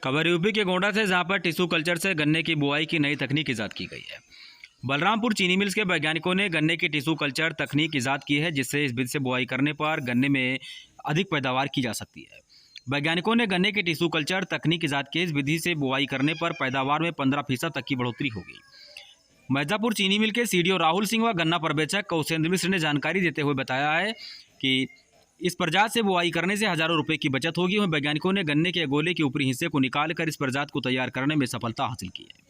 खबर यूपी के गोंडा से, जहां पर टिश्यू कल्चर से गन्ने की बुआई की नई तकनीक ईजाद की गई है। बलरामपुर चीनी मिल्स के वैज्ञानिकों ने गन्ने की टिश्यू कल्चर तकनीक ईजाद की है, जिससे इस विधि से बुआई करने पर गन्ने में अधिक पैदावार की जा सकती है। वैज्ञानिकों ने गन्ने की टिश्यू कल्चर तकनीक ईजाद की। इस विधि से बुआई करने पर पैदावार में 15% तक की बढ़ोतरी होगी। मिर्जापुर चीनी मिल के सीडीओ राहुल सिंह व गन्ना पर्यवेक्षक कौशेंद्र मिश्र ने जानकारी देते हुए बताया है कि इस प्रजात से बुआई करने से हजारों रुपए की बचत होगी। वहीं वैज्ञानिकों ने गन्ने के गोले के ऊपरी हिस्से को निकालकर इस प्रजात को तैयार करने में सफलता हासिल की है।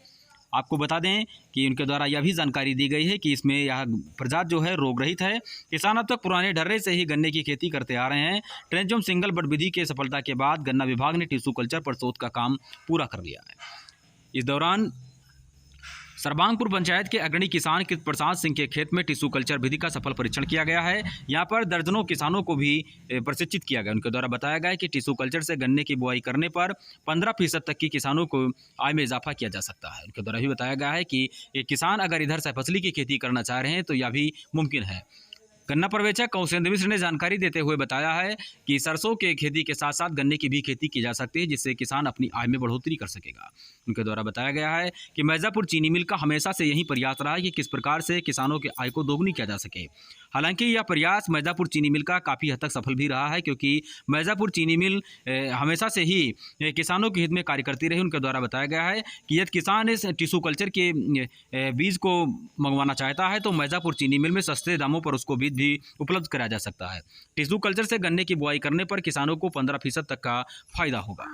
आपको बता दें कि उनके द्वारा यह भी जानकारी दी गई है कि इसमें यह प्रजात जो है रोग रहित है। किसान अब तक पुराने ढर्रे से ही गन्ने की खेती करते आ रहे हैं। ट्रेंचम सिंगल बड विधि के सफलता के बाद गन्ना विभाग ने टिश्यू कल्चर पर शोध का काम पूरा कर लिया है। इस दौरान सरबांगपुर पंचायत के अग्रणी किसान कृत प्रसाद सिंह के खेत में टिश्यू कल्चर विधि का सफल परीक्षण किया गया है। यहाँ पर दर्जनों किसानों को भी प्रशिक्षित किया गया। उनके द्वारा बताया गया है कि टिश्यू कल्चर से गन्ने की बुआई करने पर 15% तक की किसानों को आय में इजाफा किया जा सकता है। उनके द्वारा भी बताया गया है कि किसान अगर इधर सहफसली की खेती करना चाह रहे हैं तो यह भी मुमकिन है। गन्ना पर्यवेक्षक कौशेंद्र मिश्र ने जानकारी देते हुए बताया है कि सरसों के खेती के साथ साथ गन्ने की भी खेती की जा सकती है, जिससे किसान अपनी आय में बढ़ोतरी कर सकेगा। उनके द्वारा बताया गया है कि मिर्जापुर चीनी मिल का हमेशा से यही प्रयास रहा है कि किस प्रकार से किसानों के आय को दोगुनी किया जा सके। हालांकि यह प्रयास मिर्जापुर चीनी मिल का काफ़ी हद तक सफल भी रहा है, क्योंकि मिर्जापुर चीनी मिल हमेशा से ही किसानों के हित में कार्य करती रही। उनके द्वारा बताया गया है कि यदि किसान इस टिश्यू कल्चर के बीज को मंगवाना चाहता है तो मिर्जापुर चीनी मिल में सस्ते दामों पर उसको बीज भी उपलब्ध कराया जा सकता है। टिश्यू कल्चर से गन्ने की बुआई करने पर किसानों को 15% तक का फायदा होगा।